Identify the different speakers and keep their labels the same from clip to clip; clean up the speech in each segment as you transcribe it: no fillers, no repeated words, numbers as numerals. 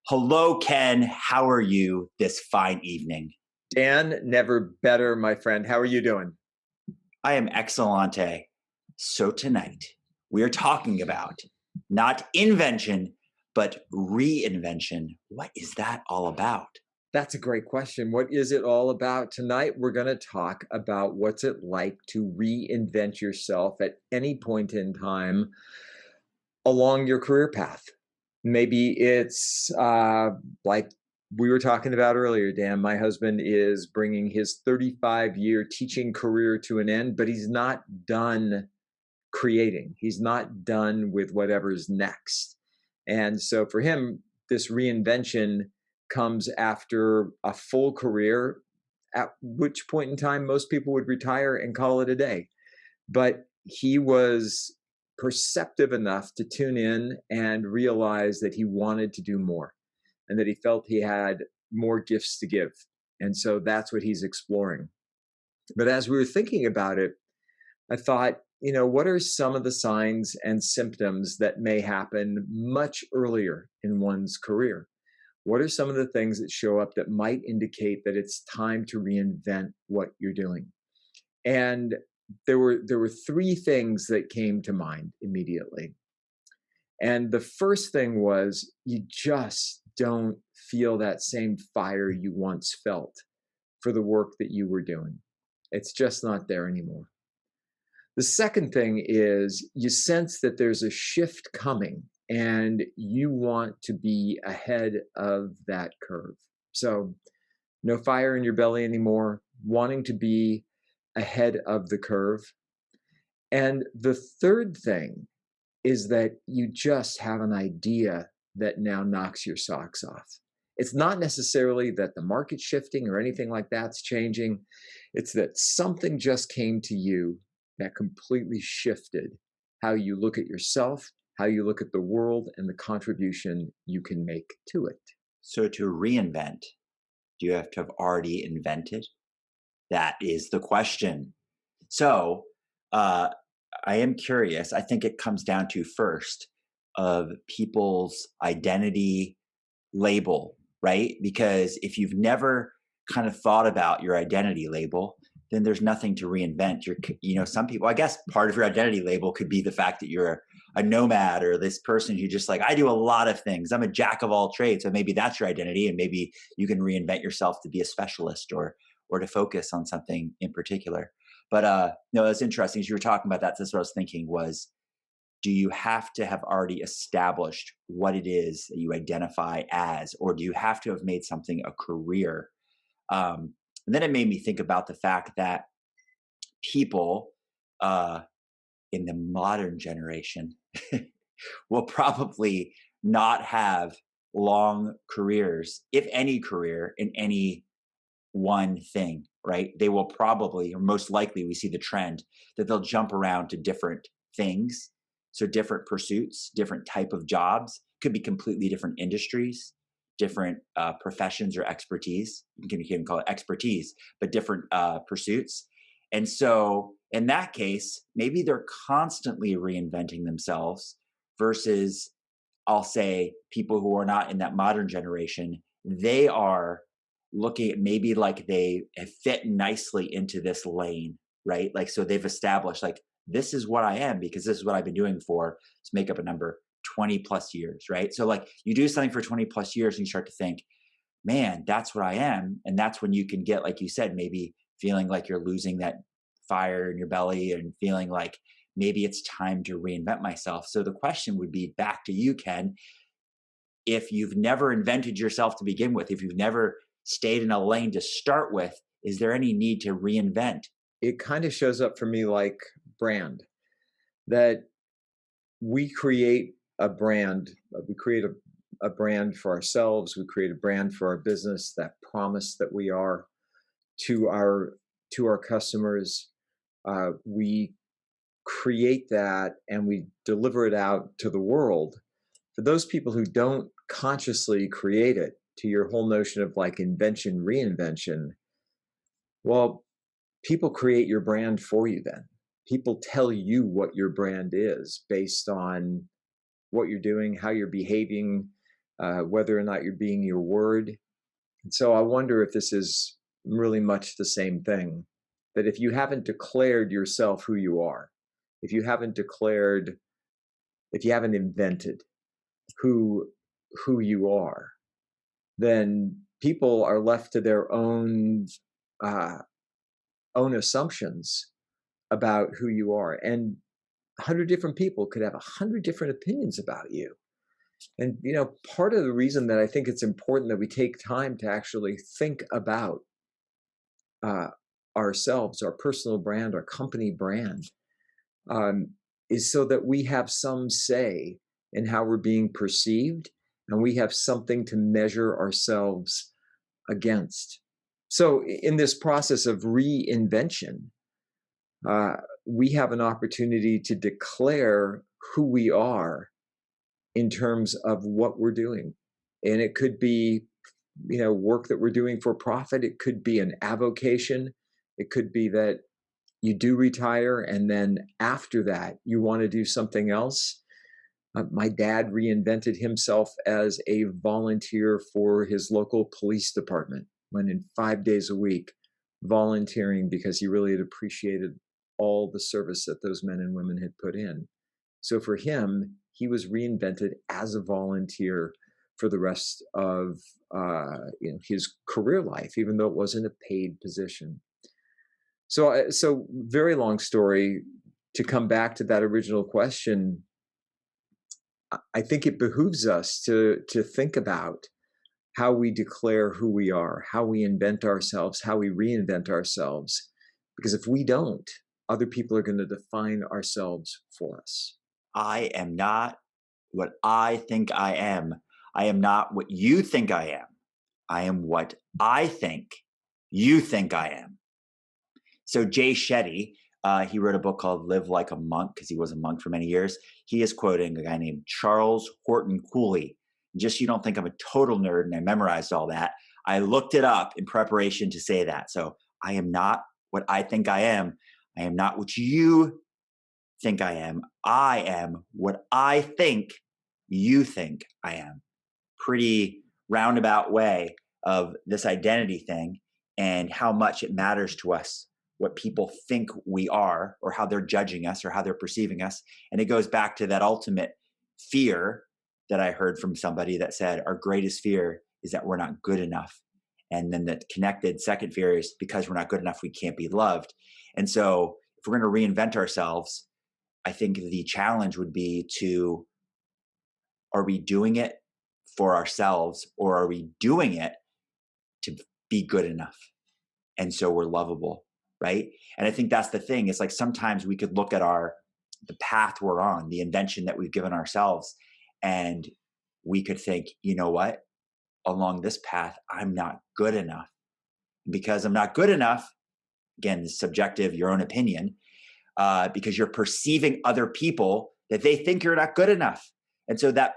Speaker 1: Hello, Ken. How are you this fine evening?
Speaker 2: Dan, never better, my friend. How are you doing?
Speaker 1: I am excellente. So tonight we are talking about not invention, but reinvention. What is that all about?
Speaker 2: That's a great question. What is it all about? Tonight, we're going to talk about what's it like to reinvent yourself at any point in time along your career path. Maybe it's like we were talking about earlier, Dan. My husband is bringing his 35-year teaching career to an end, but he's not done creating. He's not done with whatever's next. And so for him, this reinvention comes after a full career, at which point in time most people would retire and call it a day. But he was perceptive enough to tune in and realize that he wanted to do more and that he felt he had more gifts to give. And so that's what he's exploring. But as we were thinking about it, I thought, what are some of the signs and symptoms that may happen much earlier in one's career? What are some of the things that show up that might indicate that it's time to reinvent what you're doing? And there were three things that came to mind immediately. And the first thing was you just don't feel that same fire you once felt for the work that you were doing. It's just not there anymore. The second thing is you sense that there's a shift coming and you want to be ahead of that curve. So, no fire in your belly anymore, wanting to be ahead of the curve. And the third thing is that you just have an idea that now knocks your socks off. It's not necessarily that the market's shifting or anything like that's changing. It's that something just came to you that completely shifted how you look at yourself, how you look at the world, and the contribution you can make to it.
Speaker 1: So, to reinvent, do you have to have already invented? That is the question. So, I am curious. I think it comes down to first of people's identity label, right? Because if you've never kind of thought about your identity label, then there's nothing to reinvent. Some people, I guess part of your identity label could be the fact that you're a nomad or this person who just like, I do a lot of things. I'm a jack of all trades. So maybe that's your identity. And maybe you can reinvent yourself to be a specialist or to focus on something in particular. But no, that's interesting. As you were talking about that, that's what I was thinking was, do you have to have already established what it is that you identify as, or do you have to have made something a career? And then it made me think about the fact that people in the modern generation will probably not have long careers, if any career, in any one thing, right? They will probably, or most likely, we see the trend that they'll jump around to different things. So different pursuits, different type of jobs, could be completely different industries, different professions or expertise. You can even call it expertise, but different pursuits. And so in that case, maybe they're constantly reinventing themselves versus, I'll say, people who are not in that modern generation, they are looking at maybe like they have fit nicely into this lane, right? Like, so they've established like, this is what I am because this is what I've been doing for, let's make up a number, 20 plus years, right? So like you do something for 20 plus years and you start to think, man, that's what I am. And that's when you can get, like you said, maybe feeling like you're losing that fire in your belly and feeling like maybe it's time to reinvent myself. So the question would be back to you, Ken, if you've never invented yourself to begin with, if you've never stayed in a lane to start with, is there any need to reinvent?
Speaker 2: It kind of shows up for me like brand, that we create a brand, a brand for ourselves, we create a brand for our business, that promise that we are to our customers. We create that and we deliver it out to the world. For those people who don't consciously create it, to your whole notion of like invention, reinvention, well, people create your brand for you then. People tell you what your brand is based on what you're doing, how you're behaving, whether or not you're being your word. And so I wonder if this is really much the same thing, that if you haven't declared yourself who you are, if you haven't declared, if you haven't invented who you are, then people are left to their uh, own assumptions about who you are. And 100 different people could have 100 different opinions about you. And, part of the reason that I think it's important that we take time to actually think about uh, ourselves, our personal brand, our company brand, um, is so that we have some say in how we're being perceived, and we have something to measure ourselves against. So, in this process of reinvention, uh, we have an opportunity to declare who we are in terms of what we're doing. And it could be, work that we're doing for profit. It could be an avocation. It could be that you do retire and then after that you want to do something else. My dad reinvented himself as a volunteer for his local police department, went in 5 days a week volunteering because he really had appreciated all the service that those men and women had put in. So for him, he was reinvented as a volunteer for the rest of his career life, even though it wasn't a paid position. So very long story to come back to that original question. I think it behooves us to think about how we declare who we are, how we invent ourselves, how we reinvent ourselves. Because if we don't, other people are going to define ourselves for us.
Speaker 1: I am not what I think I am. I am not what you think I am. I am what I think you think I am. So Jay Shetty, he wrote a book called Live Like a Monk because he was a monk for many years. He is quoting a guy named Charles Horton Cooley. Just so you don't think I'm a total nerd and I memorized all that. I looked it up in preparation to say that. So I am not what I think I am. I am not what you think I am. I am what I think you think I am. Pretty roundabout way of this identity thing and how much it matters to us what people think we are or how they're judging us or how they're perceiving us. And it goes back to that ultimate fear that I heard from somebody that said our greatest fear is that we're not good enough. And then the connected second fear is because we're not good enough, we can't be loved. And so if we're going to reinvent ourselves, I think the challenge would be to, are we doing it for ourselves or are we doing it to be good enough? And so we're lovable, right? And I think that's the thing. It's like sometimes we could look at the path we're on, the invention that we've given ourselves, and we could think, you know what? Along this path, I'm not good enough. Because I'm not good enough, again, it's subjective, your own opinion, because you're perceiving other people that they think you're not good enough. And so that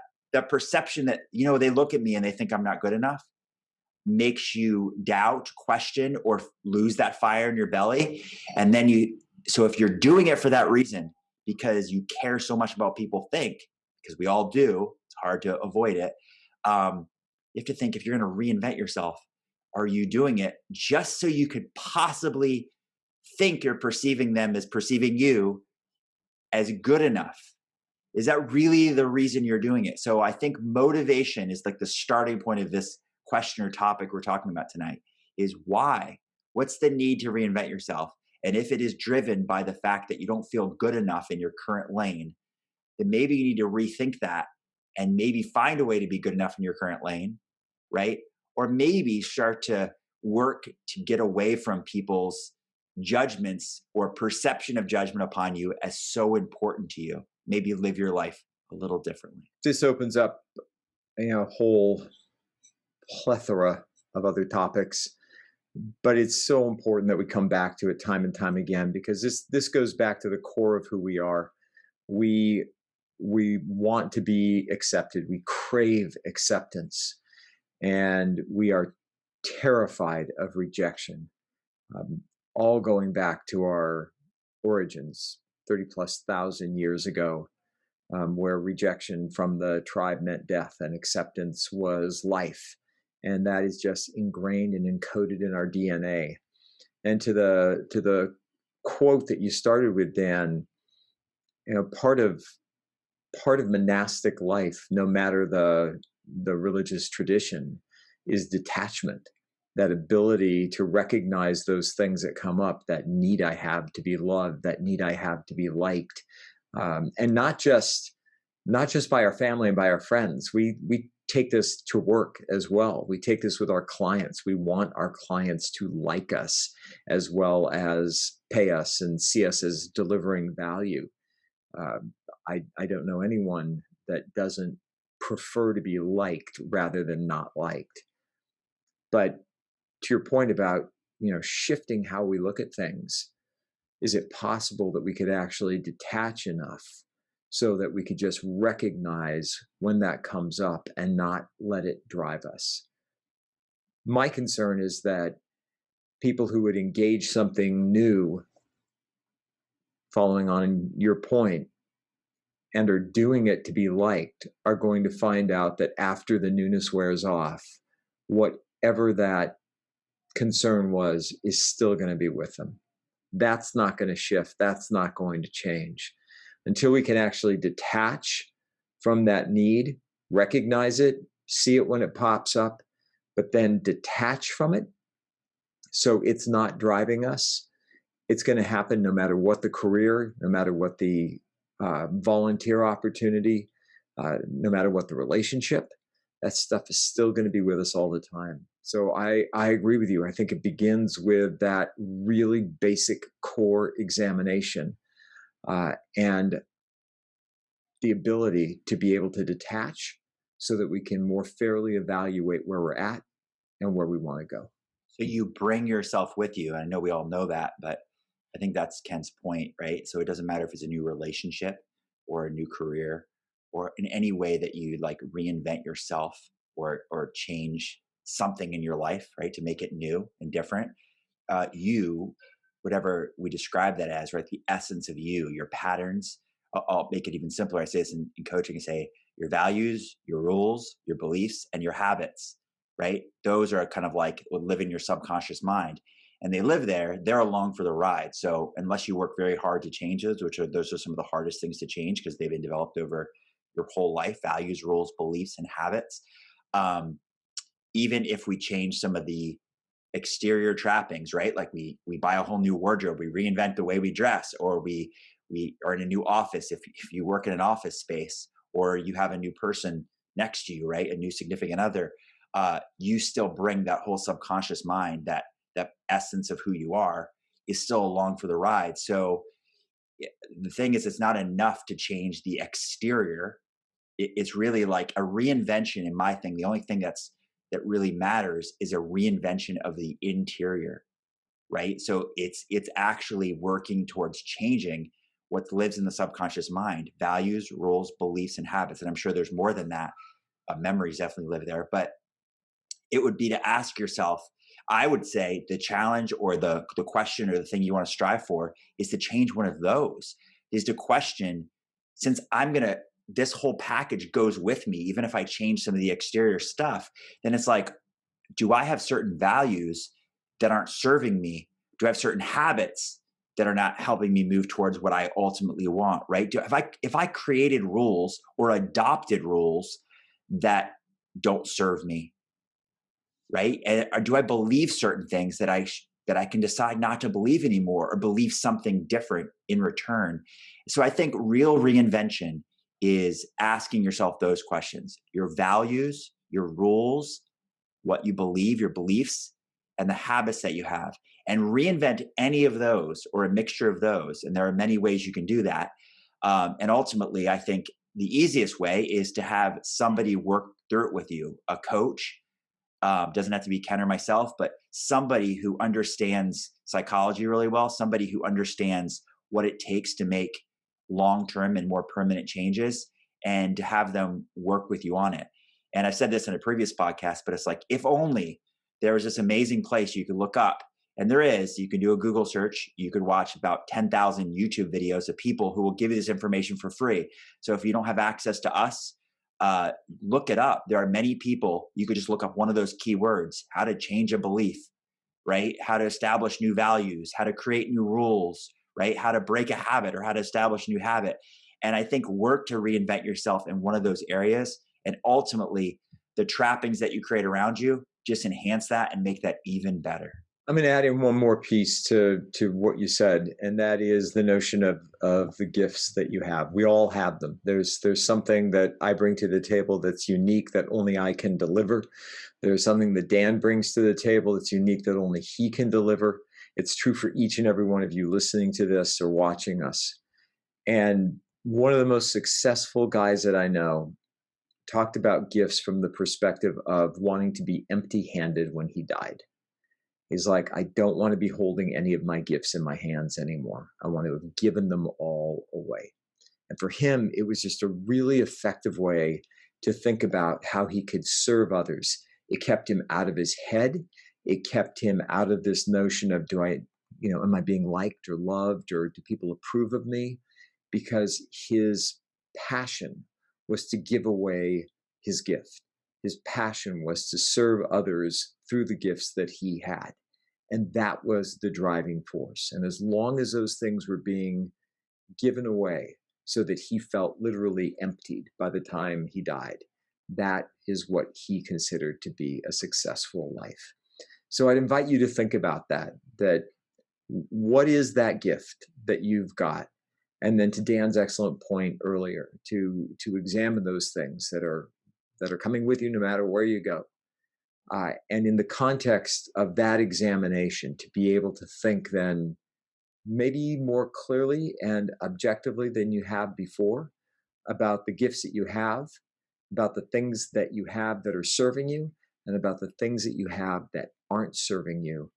Speaker 1: perception that, they look at me and they think I'm not good enough makes you doubt, question, or lose that fire in your belly. And then so if you're doing it for that reason, because you care so much about people think, because we all do, it's hard to avoid it. You have to think, if you're going to reinvent yourself, are you doing it just so you could possibly think you're perceiving them as perceiving you as good enough? Is that really the reason you're doing it? So I think motivation is like the starting point of this question or topic we're talking about tonight, is why? What's the need to reinvent yourself? And if it is driven by the fact that you don't feel good enough in your current lane, then maybe you need to rethink that and maybe find a way to be good enough in your current lane, right? Or maybe start to work to get away from people's judgments or perception of judgment upon you as so important to you. Maybe live your life a little differently.
Speaker 2: This opens up a whole plethora of other topics, but it's so important that we come back to it time and time again, because this goes back to the core of who we are. We want to be accepted. We crave acceptance, and we are terrified of rejection. All going back to our origins 30 plus thousand years ago. where rejection from the tribe meant death and acceptance was life. And that is just ingrained and encoded in our DNA. And to the quote that you started with, Dan, part of monastic life, no matter the religious tradition, is detachment. That ability to recognize those things that come up, that need I have to be loved, that need I have to be liked, and not just by our family and by our friends. We take this to work as well. We take this with our clients. We want our clients to like us as well as pay us and see us as delivering value. Uh, I don't know anyone that doesn't prefer to be liked rather than not liked. But to your point about, shifting how we look at things, is it possible that we could actually detach enough so that we could just recognize when that comes up and not let it drive us? My concern is that people who would engage something new, following on your point, and are doing it to be liked, are going to find out that after the newness wears off, whatever that concern was is still going to be with them. That's not going to shift. That's not going to change. Until we can actually detach from that need, recognize it, see it when it pops up, but then detach from it so it's not driving us, it's going to happen no matter what the career, no matter what the volunteer opportunity, no matter what the relationship. That stuff is still going to be with us all the time. So I agree with you. I think it begins with that really basic core examination and the ability to be able to detach so that we can more fairly evaluate where we're at and where we want to go.
Speaker 1: So you bring yourself with you. I know we all know that, but I think that's Ken's point, right? So it doesn't matter if it's a new relationship or a new career or in any way that you like reinvent yourself or change something in your life, right? To make it new and different. You, whatever we describe that as, right? The essence of you, your patterns. I'll make it even simpler. I say this in coaching. I say your values, your rules, your beliefs, and your habits, right? Those are kind of like what live in your subconscious mind. And they live there, they're along for the ride. So unless you work very hard to change those, those are some of the hardest things to change because they've been developed over your whole life, values, rules, beliefs, and habits. Even if we change some of the exterior trappings, right? Like we buy a whole new wardrobe, we reinvent the way we dress, or we are in a new office. If you work in an office space, or you have a new person next to you, right? A new significant other, you still bring that whole subconscious mind, that essence of who you are is still along for the ride. So the thing is, it's not enough to change the exterior. It's really like a reinvention in my thing. The only thing that really matters is a reinvention of the interior, right? So it's actually working towards changing what lives in the subconscious mind: values, rules, beliefs, and habits. And I'm sure there's more than that. Memories definitely live there, but it would be to ask yourself, I would say the challenge or the question or the thing you want to strive for is to change one of those, is to question, since this whole package goes with me, even if I change some of the exterior stuff, then it's like, do I have certain values that aren't serving me? Do I have certain habits that are not helping me move towards what I ultimately want, right? If I created rules or adopted rules that don't serve me, right? Or do I believe certain things that I can decide not to believe anymore, or believe something different in return? So I think real reinvention is asking yourself those questions: your values, your rules, what you believe, your beliefs, and the habits that you have, and reinvent any of those or a mixture of those. And there are many ways you can do that. And ultimately, I think the easiest way is to have somebody work through it with you, a coach. Doesn't have to be Ken or myself, but somebody who understands psychology really well, somebody who understands what it takes to make long-term and more permanent changes, and to have them work with you on it. And I've said this in a previous podcast, but it's like, if only there was this amazing place you could look up And there is, you can do a Google search. You could watch about 10,000 YouTube videos of people who will give you this information for free. So if you don't have access to us, look it up. There are many people, you could just look up one of those keywords, how to change a belief, right? How to establish new values, how to create new rules, right? How to break a habit or how to establish a new habit. And I think work to reinvent yourself in one of those areas. And ultimately, the trappings that you create around you just enhance that and make that even better.
Speaker 2: I'm going to add in one more piece to what you said, and that is the notion of the gifts that you have. We all have them. There's something that I bring to the table that's unique that only I can deliver. There's something that Dan brings to the table that's unique that only he can deliver. It's true for each and every one of you listening to this or watching us. And one of the most successful guys that I know talked about gifts from the perspective of wanting to be empty-handed when he died. He's like, I don't want to be holding any of my gifts in my hands anymore. I want to have given them all away. And for him, it was just a really effective way to think about how he could serve others. It kept him out of his head. It kept him out of this notion of, am I being liked or loved, or do people approve of me? Because his passion was to give away his gift. His passion was to serve others through the gifts that he had. And that was the driving force. And as long as those things were being given away so that he felt literally emptied by the time he died, that is what he considered to be a successful life. So I'd invite you to think about that what is that gift that you've got? And then to Dan's excellent point earlier, to examine those things that are coming with you no matter where you go. And in the context of that examination, to be able to think then maybe more clearly and objectively than you have before about the gifts that you have, about the things that you have that are serving you, and about the things that you have that aren't serving you,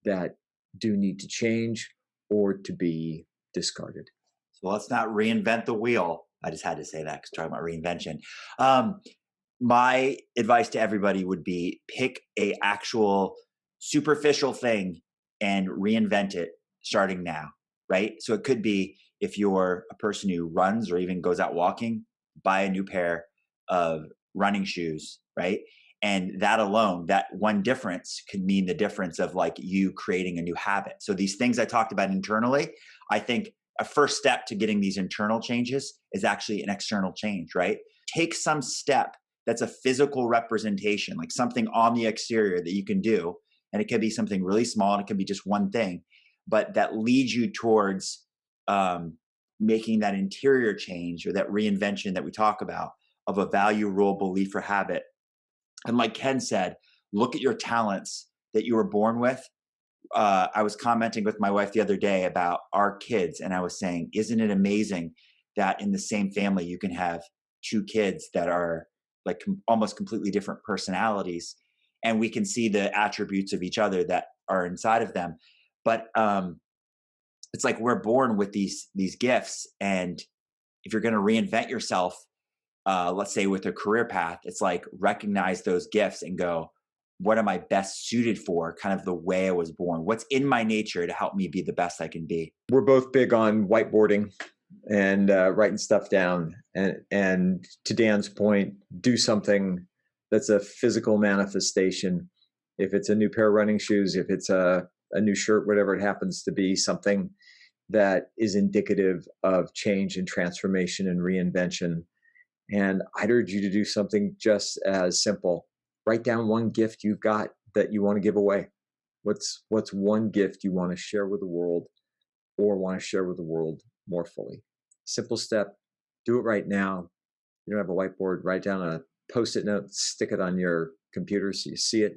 Speaker 2: that do need to change or to be discarded.
Speaker 1: So let's not reinvent the wheel. I just had to say that because talking about reinvention. My advice to everybody would be pick a actual superficial thing and reinvent it starting now, right? So it could be, if you're a person who runs or even goes out walking, buy a new pair of running shoes, right? And that alone, that one difference could mean the difference of like you creating a new habit. So these things I talked about internally, I think a first step to getting these internal changes is actually an external change, right? Take some step that's a physical representation, like something on the exterior that you can do. And it could be something really small and it could be just one thing, but that leads you towards making that interior change or that reinvention that we talk about of a value, rule, belief, or habit. And like Ken said, look at your talents that you were born with. I was commenting with my wife the other day about our kids, and I was saying, isn't it amazing that in the same family you can have two kids that are like almost completely different personalities, and we can see the attributes of each other that are inside of them. But it's like we're born with these gifts, and if you're going to reinvent yourself, let's say with a career path, it's like recognize those gifts and go, what am I best suited for? Kind of the way I was born. What's in my nature to help me be the best I can be?
Speaker 2: We're both big on whiteboarding and writing stuff down. And to Dan's point, do something that's a physical manifestation. If it's a new pair of running shoes, if it's a new shirt, whatever it happens to be, something that is indicative of change and transformation and reinvention. And I'd urge you to do something just as simple. Write down one gift you've got that you want to give away. What's one gift you want to share with the world, or want to share with the world more fully? Simple step. Do it right now. You don't have a whiteboard, write down a Post-it note, stick it on your computer so you see it.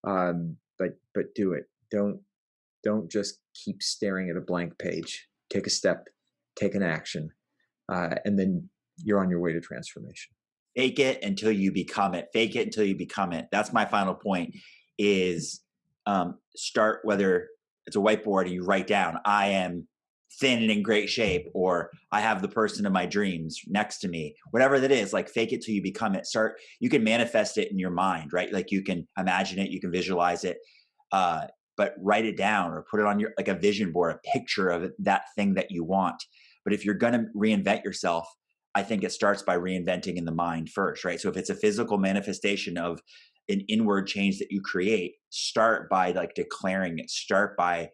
Speaker 2: But do it. Don't just keep staring at a blank page. Take a step, take an action, and then you're on your way to transformation.
Speaker 1: Fake it until you become it. Fake it until you become it. That's my final point is start, whether it's a whiteboard and you write down, I am thin and in great shape, or I have the person of my dreams next to me, whatever that is, like fake it till you become it. You can manifest it in your mind, right? Like you can imagine it, you can visualize it. but write it down or put it on your like a vision board, a picture of that thing that you want. But if you're going to reinvent yourself, I think it starts by reinventing in the mind first, right? So if it's a physical manifestation of an inward change that you create, start by like declaring it, start by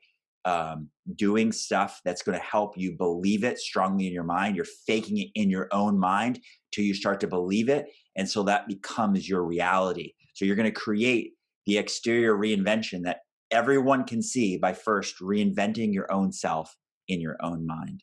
Speaker 1: doing stuff that's going to help you believe it strongly in your mind. You're faking it in your own mind till you start to believe it. And so that becomes your reality. So you're going to create the exterior reinvention that everyone can see by first reinventing your own self in your own mind.